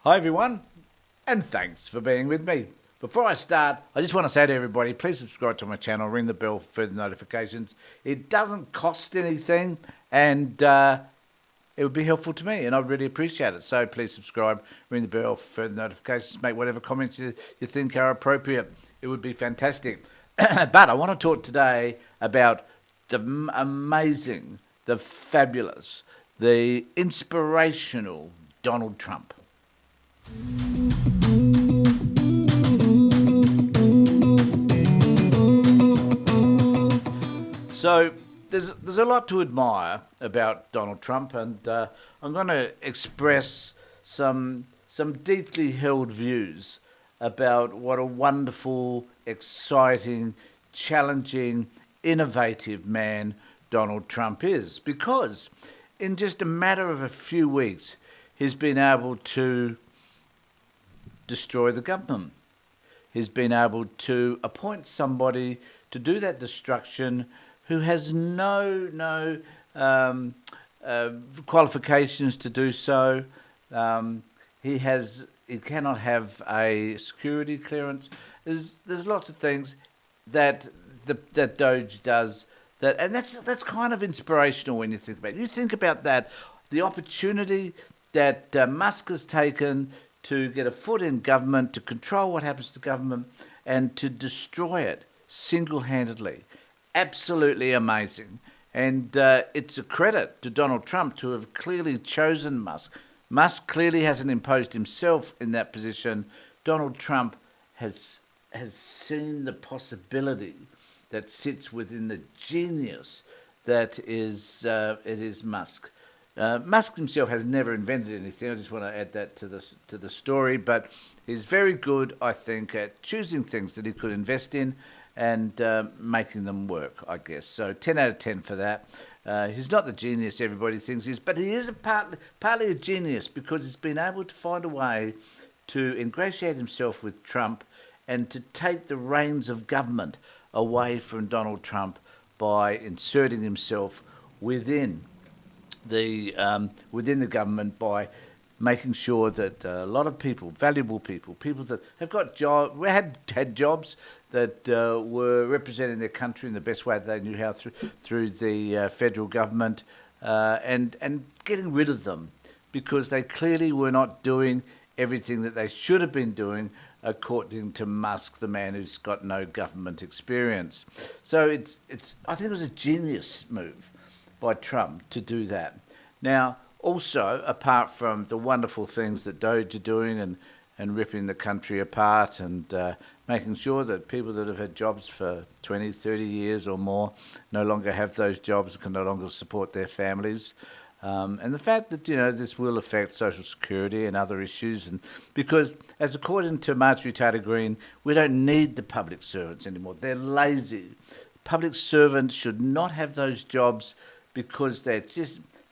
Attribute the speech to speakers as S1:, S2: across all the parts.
S1: Hi everyone, and thanks for being with me. Before I start, I just want to say to everybody, please subscribe to my channel, ring the bell for further notifications. It doesn't cost anything, and it would be helpful to me, and I'd really appreciate it. So please subscribe, ring the bell for further notifications, make whatever comments you think are appropriate. It would be fantastic. But I want to talk today about the amazing, the fabulous, the inspirational Donald Trump. So there's a lot to admire about Donald Trump, and I'm going to express some deeply held views about what a wonderful, exciting, challenging, innovative man Donald Trump is. Because in just a matter of a few weeks, he's been able to destroy the government. He's been able to appoint somebody to do that destruction who has no qualifications to do so. He cannot have a security clearance. There's lots of things that that Doge does and that's kind of inspirational when you think about it. You think about that, the opportunity that Musk has taken to get a foot in government, to control what happens to government, and to destroy it single-handedly. Absolutely amazing. And it's a credit to Donald Trump to have clearly chosen Musk. Musk clearly hasn't imposed himself in that position. Donald Trump has seen the possibility that sits within the genius that is it is Musk. Musk himself has never invented anything. I just want to add that to the story. But he's very good, I think, at choosing things that he could invest in and making them work, I guess. So 10 out of 10 for that. He's not the genius everybody thinks he is, but he is partly a genius because he's been able to find a way to ingratiate himself with Trump and to take the reins of government away from Donald Trump by inserting himself within the government by making sure that a lot of people, valuable people, people that have got had jobs that were representing their country in the best way they knew how through the federal government, and getting rid of them because they clearly were not doing everything that they should have been doing, according to Musk, the man who's got no government experience. So I think it was a genius move by Trump to do that. Now, also, apart from the wonderful things that Doge are doing and ripping the country apart and making sure that people that have had jobs for 20, 30 years or more no longer have those jobs, can no longer support their families. And the fact that, this will affect Social Security and other issues. And because, as according to Marjorie Taylor Greene, we don't need the public servants anymore. They're lazy. Public servants should not have those jobs because they're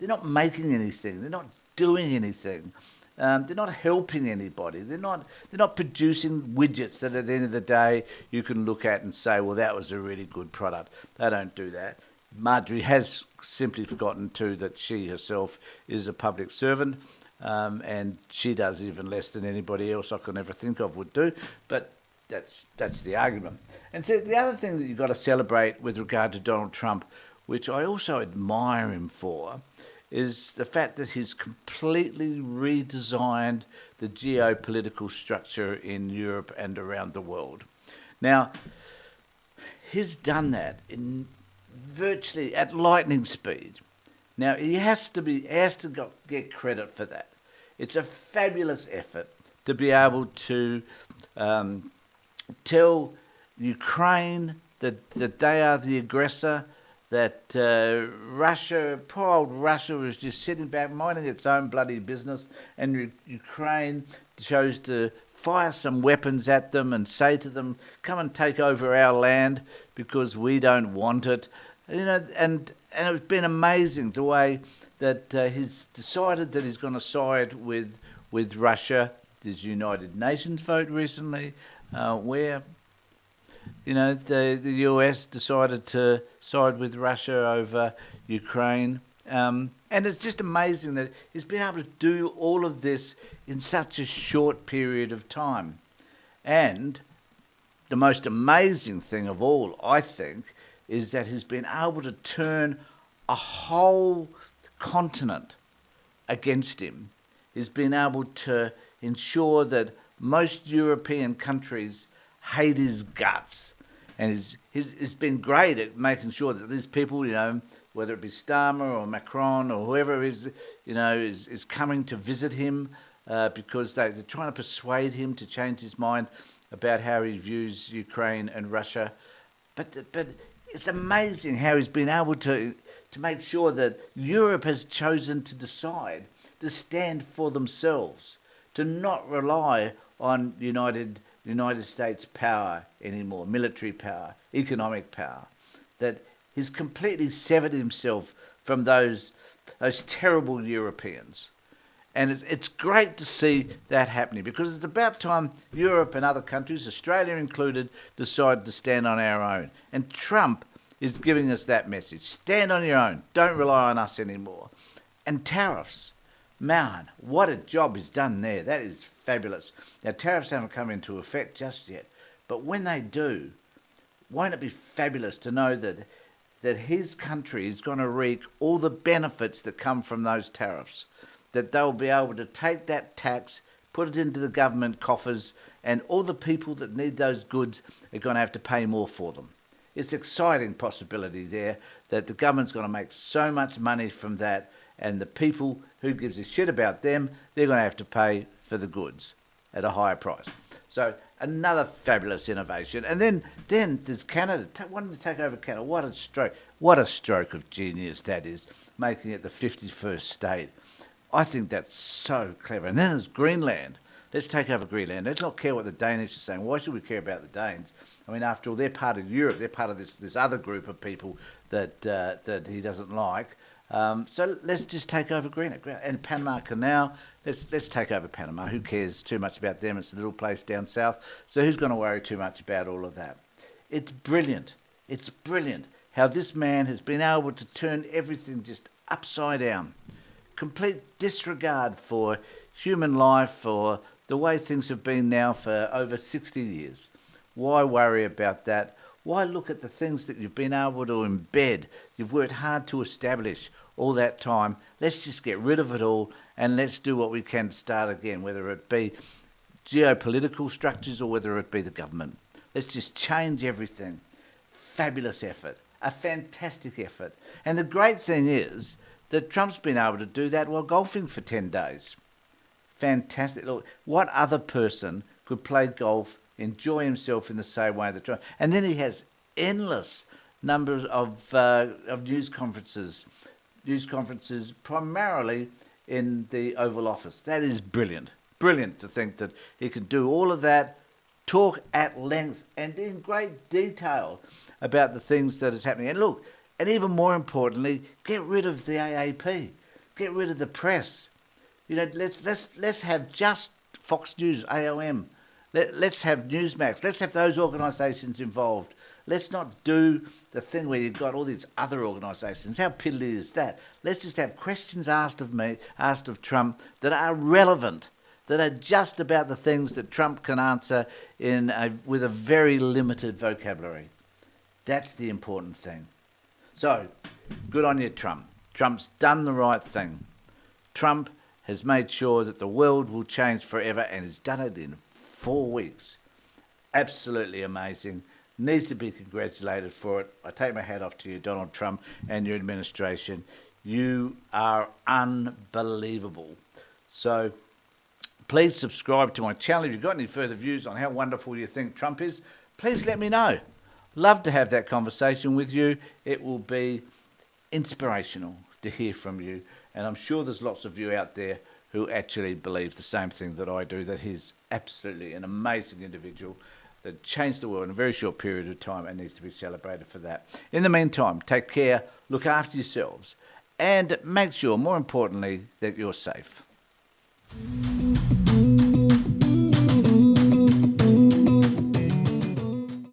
S1: not making anything. They're not doing anything. They're not helping anybody. They're not producing widgets that at the end of the day you can look at and say, well, that was a really good product. They don't do that. Marjorie has simply forgotten too that she herself is a public servant, and she does even less than anybody else I can ever think of would do. But that's the argument. And so the other thing that you've got to celebrate with regard to Donald Trump, which I also admire him for, is the fact that he's completely redesigned the geopolitical structure in Europe and around the world. Now, he's done that in virtually at lightning speed. Now, he has to get credit for that. It's a fabulous effort to be able to tell Ukraine that they are the aggressor, that Russia, poor old Russia, was just sitting back, minding its own bloody business, and Ukraine chose to fire some weapons at them and say to them, come and take over our land because we don't want it. And it's been amazing the way that he's decided that he's going to side with Russia. There's United Nations vote recently where the US decided to side with Russia over Ukraine, And it's just amazing that he's been able to do all of this in such a short period of time. And the most amazing thing of all, I think, is that he's been able to turn a whole continent against him. He's been able to ensure that most European countries hate his guts. And he's been great at making sure that these people, whether it be Starmer or Macron or whoever is coming to visit him because they're trying to persuade him to change his mind about how he views Ukraine and Russia. But it's amazing how he's been able to make sure that Europe has chosen to decide to stand for themselves, to not rely on United States power anymore, military power, economic power. That he's completely severed himself from those terrible Europeans. And it's great to see that happening, because it's about time Europe and other countries, Australia included, decide to stand on our own. And Trump is giving us that message. Stand on your own. Don't rely on us anymore. And tariffs. Man, what a job he's done there. That is fabulous. Now, tariffs haven't come into effect just yet, but when they do, won't it be fabulous to know that his country is going to reap all the benefits that come from those tariffs, that they'll be able to take that tax, put it into the government coffers, and all the people that need those goods are going to have to pay more for them. It's an exciting possibility there that the government's going to make so much money from that, and the people who gives a shit about them, they're going to have to pay for the goods at a higher price. So another fabulous innovation. And then there's Canada, wanting to take over Canada. What a stroke. What a stroke of genius that is, making it the 51st state. I think that's so clever. And then there's Greenland. Let's take over Greenland. Let's not care what the Danish are saying. Why should we care about the Danes? I mean, after all, they're part of Europe. They're part of this other group of people that he doesn't like. So let's just take over Greenland. And Panama Canal, let's take over Panama. Who cares too much about them? It's a little place down south. So who's going to worry too much about all of that? It's brilliant. It's brilliant how this man has been able to turn everything just upside down. Complete disregard for human life or the way things have been now for over 60 years. Why worry about that? Why look at the things that you've been able to embed, you've worked hard to establish all that time? Let's just get rid of it all and let's do what we can to start again, whether it be geopolitical structures or whether it be the government. Let's just change everything. Fabulous effort, a fantastic effort. And the great thing is that Trump's been able to do that while golfing for 10 days. Fantastic. Look, what other person could play golf, enjoy himself in the same way that Trump? And then he has endless numbers of news conferences primarily in the Oval Office. That is brilliant. Brilliant to think that he can do all of that, talk at length and in great detail about the things that is happening. And look, and even more importantly, get rid of the AAP, get rid of the press. Let's have just Fox News, AOM. Let's have Newsmax. Let's have those organisations involved. Let's not do the thing where you've got all these other organisations. How piddly is that? Let's just have questions asked of Trump that are relevant, that are just about the things that Trump can answer with a very limited vocabulary. That's the important thing. So, good on you, Trump. Trump's done the right thing. Trump has made sure that the world will change forever, and he's done it in 4 weeks. Absolutely amazing. Needs to be congratulated for it. I take my hat off to you, Donald Trump, and your administration. You are unbelievable. So please subscribe to my channel. If you've got any further views on how wonderful you think Trump is, please let me know. Love to have that conversation with you. It will be inspirational to hear from you. And I'm sure there's lots of you out there who actually believe the same thing that I do, that he's absolutely an amazing individual that changed the world in a very short period of time and needs to be celebrated for that. In the meantime, take care, look after yourselves, and make sure, more importantly, that you're safe.